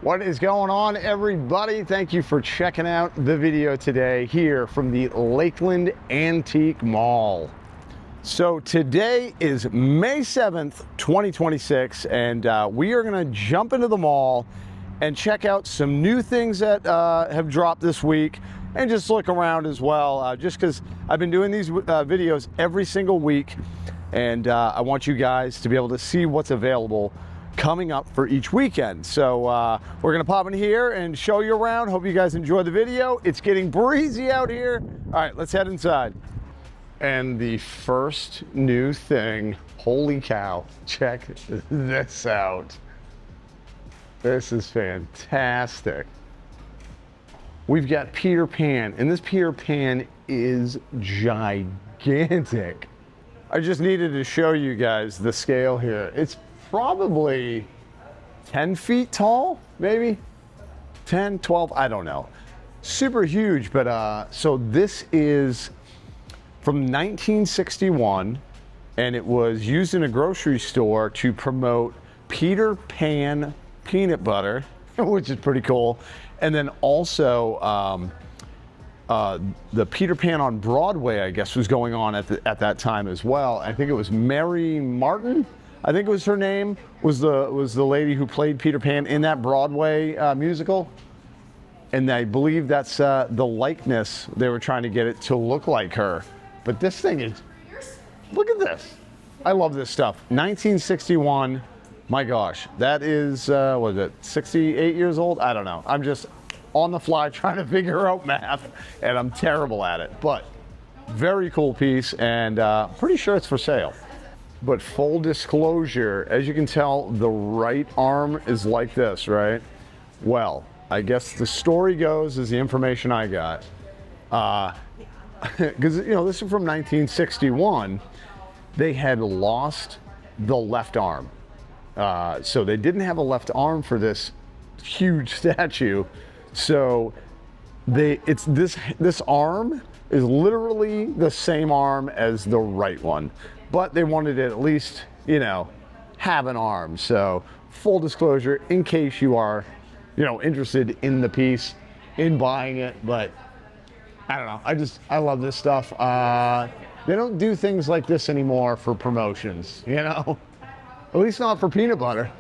What is going on, everybody? Thank you for checking out the video today here from the Lakeland Antique Mall. So today is May 7th, 2026, and we are gonna jump into the mall and check out some new things that have dropped this week and just look around as well, just because I've been doing these videos every single week, and I want you guys to be able to see what's available coming up for each weekend. So we're gonna pop in here and show you around. Hope you guys enjoy the video. It's getting breezy out here. All right, let's head inside. And the first new thing, holy cow, check this out. This is fantastic. We've got Peter Pan, and this Peter Pan is gigantic. I just needed to show you guys the scale here. It's probably 10 feet tall, maybe 10, 12, I don't know. Super huge, but so this is from 1961, and it was used in a grocery store to promote Peter Pan peanut butter, which is pretty cool. And then also the Peter Pan on Broadway, I guess, was going on at that time as well. I think it was Mary Martin, I think it was her name, was the lady who played Peter Pan in that Broadway musical. And I believe that's the likeness. They were trying to get it to look like her. But this thing is, look at this. I love this stuff. 1961, my gosh, that is, what is it, 68 years old? I don't know. I'm just on the fly trying to figure out math, and I'm terrible at it. But very cool piece, and pretty sure it's for sale. But full disclosure, as you can tell, the right arm is like this, right? Well, I guess the story goes, is the information I got. Because, you know, this is from 1961. They had lost the left arm. So they didn't have a left arm for this huge statue. So this arm is literally the same arm as the right one. But they wanted to at least, you know, have an arm. So full disclosure, in case you are, you know, interested in the piece, in buying it. But I don't know, I love this stuff. They don't do things like this anymore for promotions, you know? At least not for peanut butter.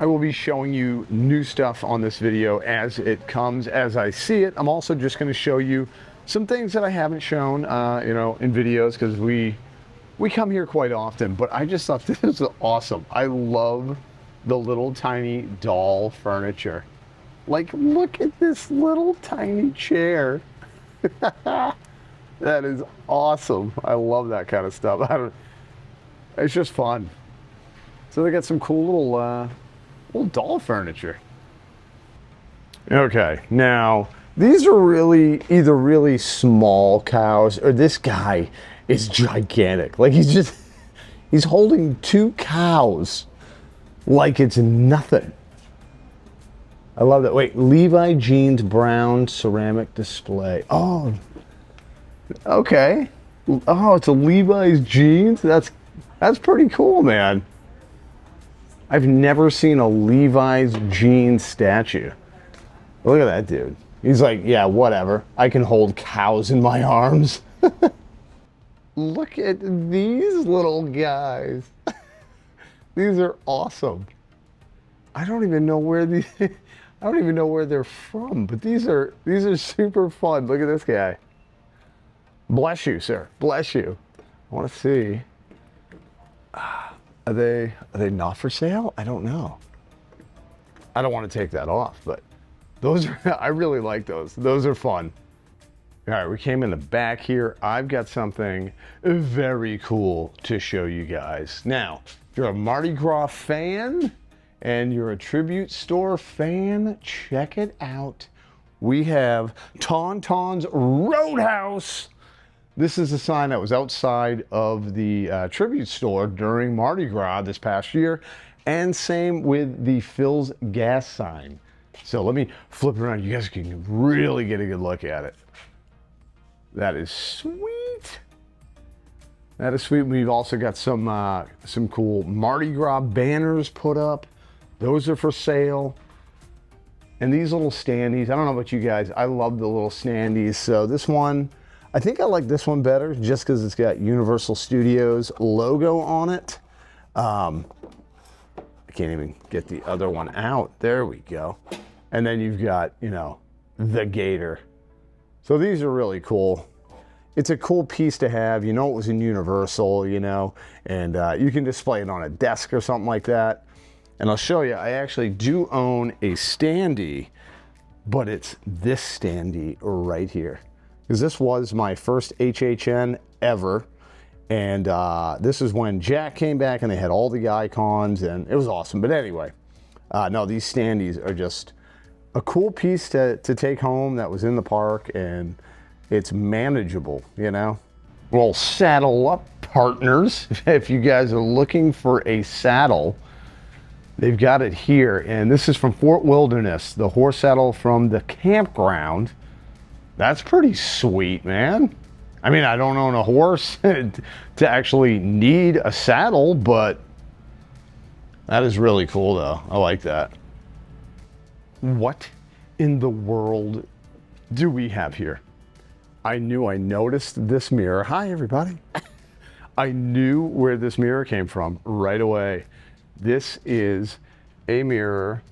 I will be showing you new stuff on this video as it comes, as I see it. I'm also just gonna show you some things that I haven't shown, you know, in videos, because we come here quite often, but I just thought this is awesome. I love the little tiny doll furniture. Like, look at this little tiny chair. That is awesome. I love that kind of stuff. It's just fun. So they got some cool little doll furniture. Okay, now these are really either really small cows, or this guy is gigantic. Like he's holding two cows like it's nothing. I love that. Wait, Levi jeans, brown ceramic display. Oh, okay. Oh, it's a Levi's jeans. That's pretty cool, man. I've never seen a Levi's jeans statue. Look at that dude. He's like, yeah, whatever. I can hold cows in my arms. Look at these little guys. These are awesome. I don't even know where they're from, but these are super fun. Look at this guy. Bless you, sir. Bless you. I want to see. Are they not for sale? I don't know. I don't want to take that off, but those are, I really like those. Those are fun. All right, we came in the back here. I've got something very cool to show you guys. Now, if you're a Mardi Gras fan and you're a tribute store fan, check it out. We have Tauntaun's Roadhouse. This is a sign that was outside of the tribute store during Mardi Gras this past year, and same with the Phil's gas sign. So let me flip it around. You guys can really get a good look at it. That is sweet. That is sweet. We've also got some cool Mardi Gras banners put up. Those are for sale. And these little standees, I don't know about you guys, I love the little standees. So this one, I think I like this one better just because it's got Universal Studios logo on it. I can't even get the other one out. There we go. And then you've got, you know, the gator. So these are really cool. It's a cool piece to have. You know, it was in Universal, you know, and you can display it on a desk or something like that. And I'll show you, I actually do own a standee, but it's this standee right here. Because this was my first HHN ever. And this is when Jack came back and they had all the icons and it was awesome. But anyway, no, these standees are just a cool piece to take home that was in the park, and it's manageable, you know. Well, saddle up, partners. If you guys are looking for a saddle, they've got it here. And this is from Fort Wilderness, the horse saddle from the campground. That's pretty sweet, man. I mean, I don't own a horse to actually need a saddle, but that is really cool though. I like that. What in the world do we have here? I knew I noticed this mirror. Hi, everybody. I knew where this mirror came from right away. This is a mirror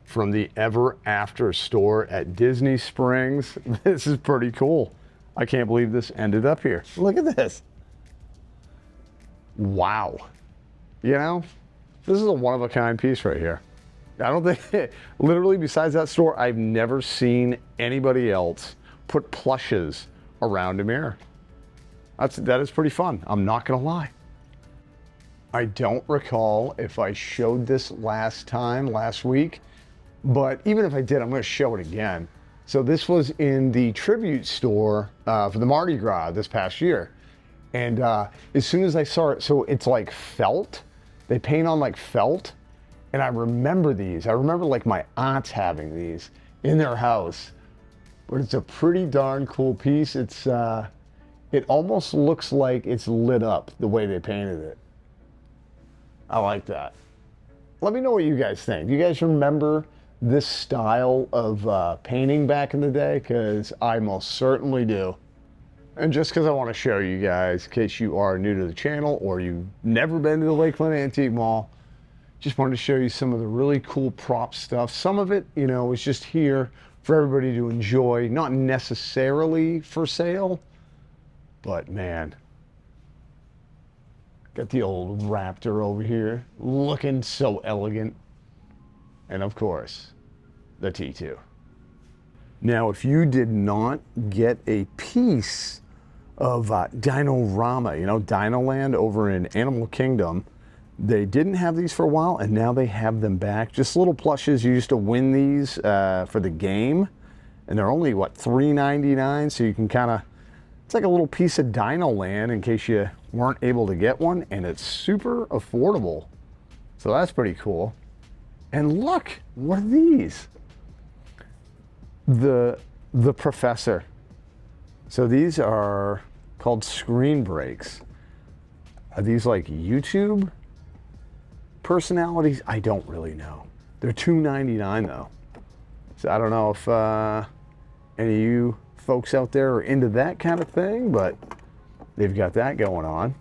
from the Ever After store at Disney Springs. This is pretty cool. I can't believe this ended up here. Look at this. Wow. You know, this is a one-of-a-kind piece right here. I don't think, literally besides that store, I've never seen anybody else put plushes around a mirror. That is pretty fun. I'm not gonna lie. I don't recall if I showed this last week, but even if I did, I'm gonna show it again. So this was in the tribute store for the Mardi Gras this past year. And as soon as I saw it, so it's like felt, they paint on like felt. And I remember these. I remember like my aunts having these in their house. But it's a pretty darn cool piece. It's it almost looks like it's lit up the way they painted it. I like that. Let me know what you guys think. Do you guys remember this style of painting back in the day? Because I most certainly do. And just because I want to show you guys, in case you are new to the channel or you've never been to the Lakeland Antique Mall, just wanted to show you some of the really cool prop stuff. Some of it, you know, is just here for everybody to enjoy, not necessarily for sale, but man, got the old Raptor over here looking so elegant. And of course, the T2. Now, if you did not get a piece of Dino-Rama, you know, Dino Land over in Animal Kingdom, they didn't have these for a while, and now they have them back. Just little plushes. You used to win these for the game, and they're only, what, $3.99? So you can kind of, it's like a little piece of Dino Land in case you weren't able to get one, and it's super affordable. So that's pretty cool. And look, what are these? The Professor. So these are called screen breaks. Are these like YouTube personalities? I don't really know. They're $2.99 though. So I don't know if any of you folks out there are into that kind of thing, but they've got that going on.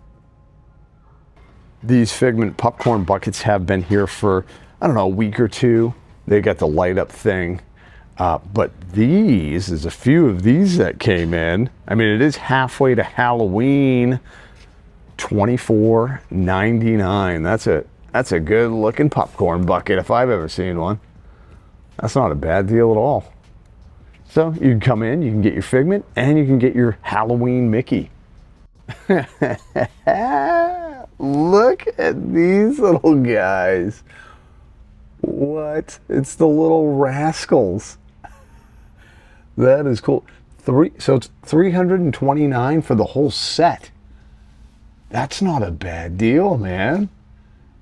These Figment popcorn buckets have been here for, I don't know, a week or two. They got the light up thing. But there's a few of these that came in. I mean, it is halfway to Halloween. $24.99. That's a good looking popcorn bucket if I've ever seen one. That's not a bad deal at all. So you can come in, you can get your Figment, and you can get your Halloween Mickey. Look at these little guys. What? It's the little Rascals. That is cool. So it's $329 for the whole set. That's not a bad deal, man.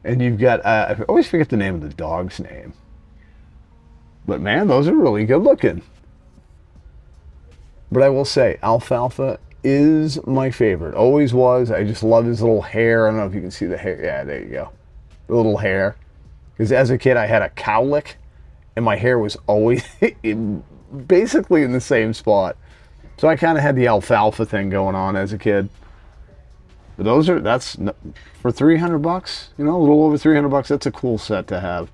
And you've got, I always forget the name of the dog's name. But man, those are really good looking. But I will say, Alfalfa is my favorite. Always was. I just love his little hair. I don't know if you can see the hair. Yeah, there you go. The little hair. Because as a kid, I had a cowlick. and my hair was always basically in the same spot. So I kind of had the alfalfa thing going on as a kid. But that's for 300 bucks, you know, a little over 300 bucks. That's a cool set to have.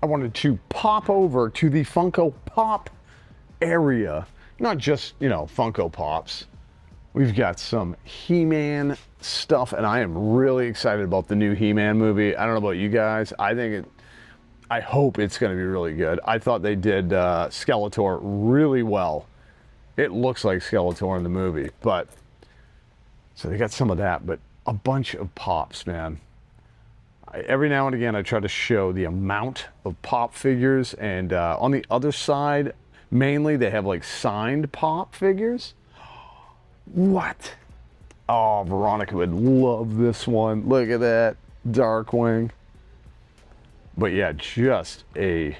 I wanted to pop over to the Funko Pop area. Not just, you know, Funko Pops. We've got some He-Man stuff, and I am really excited about the new He-Man movie. I don't know about you guys. I hope it's going to be really good. I thought they did Skeletor really well. It looks like Skeletor in the movie, but so they got some of that, but a bunch of pops, man. Every now and again, I try to show the amount of pop figures, and on the other side, mainly they have like signed pop figures. What? Oh, Veronica would love this one. Look at that, Darkwing. But yeah, just a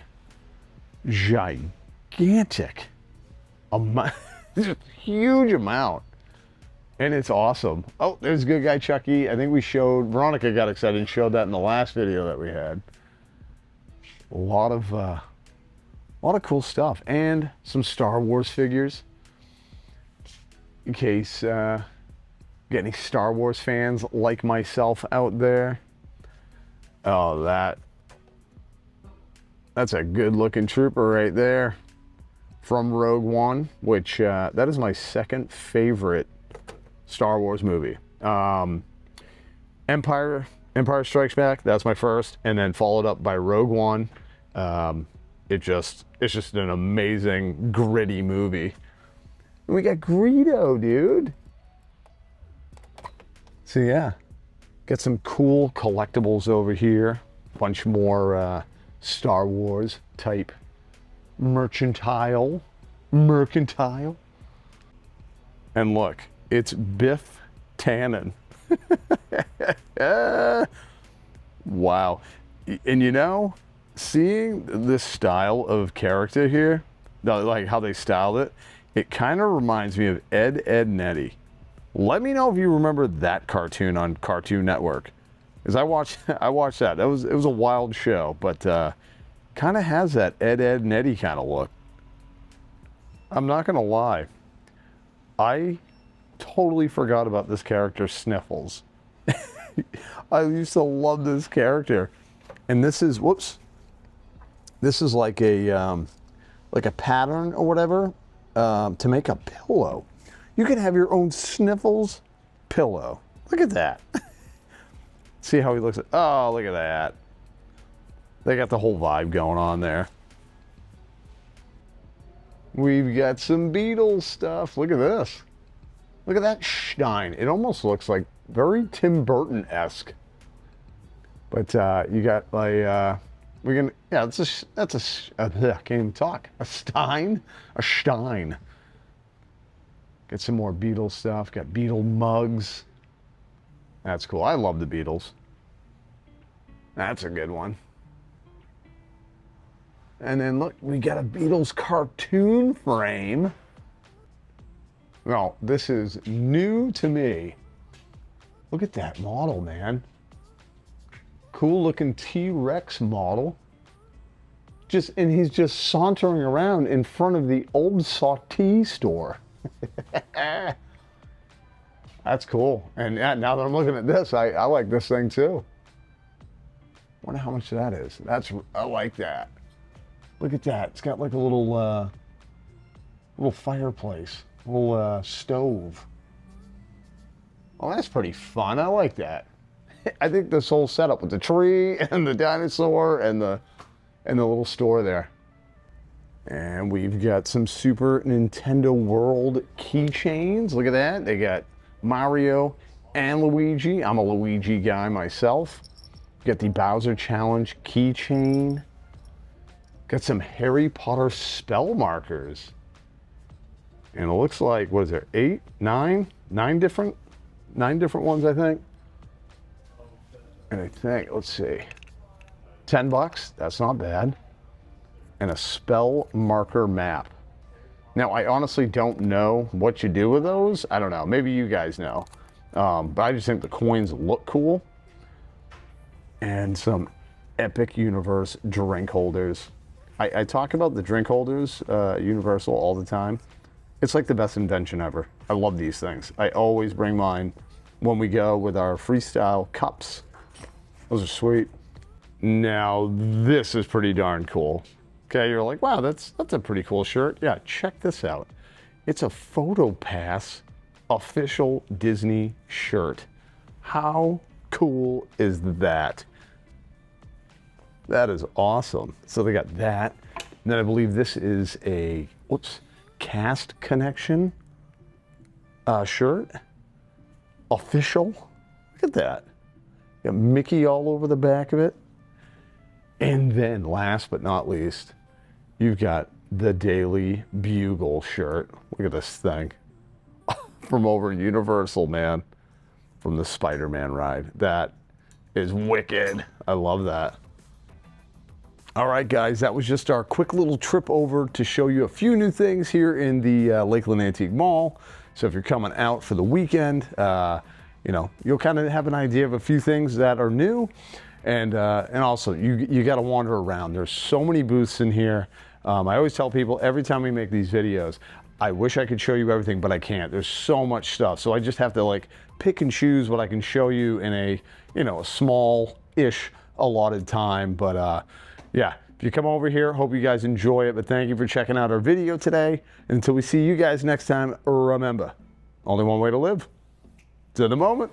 gigantic amount, just huge amount. And it's awesome. Oh, there's Good Guy Chucky. I think we showed, Veronica got excited and showed that in the last video that we had. A lot of cool stuff. And some Star Wars figures. In case get any Star Wars fans like myself out there. Oh, that's a good looking trooper right there from Rogue One, which that is my second favorite Star Wars movie. Empire Strikes Back, that's my first, and then followed up by Rogue One. It's just an amazing, gritty movie. And we got Greedo, dude. So yeah, got some cool collectibles over here. Bunch more Star Wars type mercantile. And look, it's Biff Tannen. Wow. And you know, seeing this style of character here, like how they styled it, it kind of reminds me of Ed, Edd n Eddy. Let me know if you remember that cartoon on Cartoon Network. Because I watched that. It was a wild show, but kind of has that Ed, Edd n Eddy kind of look. I'm not going to lie. I totally forgot about this character, Sniffles. I used to love this character. And this is, whoops. This is like a pattern or whatever to make a pillow. You can have your own Sniffles pillow. Look at that. See how he looks at, oh, look at that. They got the whole vibe going on there. We've got some Beatles stuff. Look at this. Look at that Stein. It almost looks like very Tim Burton-esque. But you got like, I can't even talk. A Stein. Get some more Beatles stuff. Got Beatle mugs. That's cool. I love the Beatles. That's a good one. And then look, we got a Beatles cartoon frame. No, this is new to me. Look at that model, man. Cool looking T-Rex model. And he's just sauntering around in front of the old Sauté store. That's cool. And now that I'm looking at this, I like this thing too. Wonder how much that is. I like that. Look at that. It's got like a little fireplace, a little stove. Oh, that's pretty fun. I like that. I think this whole setup with the tree and the dinosaur and the little store there. And we've got some Super Nintendo World keychains. Look at that. They got Mario and Luigi. I'm a Luigi guy myself. Got the Bowser Challenge keychain. Got some Harry Potter spell markers. And it looks like, what is there, 9 different ones, I think. And I think, let's see, $10, that's not bad. And a spell marker map. Now, I honestly don't know what you do with those. I don't know, maybe you guys know. But I just think the coins look cool. And some epic universe drink holders. I talk about the drink holders, Universal, all the time. It's like the best invention ever. I love these things. I always bring mine when we go with our freestyle cups. Those are sweet. Now, this is pretty darn cool. Okay, you're like, wow, that's a pretty cool shirt. Yeah, check this out. It's a Photo Pass official Disney shirt. How cool is that? That is awesome. So they got that. And then I believe this is a, Cast Connection shirt. Official. Look at that. Got Mickey all over the back of it. And then last but not least, you've got the Daily Bugle shirt. Look at this thing. From over Universal, man. From the Spider-Man ride. That is wicked. I love that. All right, guys, that was just our quick little trip over to show you a few new things here in the Lakeland Antique Mall. So if you're coming out for the weekend, you know, you'll kind of have an idea of a few things that are new. And also, you got to wander around. There's so many booths in here. I always tell people every time we make these videos, I wish I could show you everything, but I can't. There's so much stuff. So I just have to like pick and choose what I can show you in a, you know, a small-ish allotted time. But yeah, if you come over here, hope you guys enjoy it. But thank you for checking out our video today. And until we see you guys next time, remember, only one way to live. To the moment.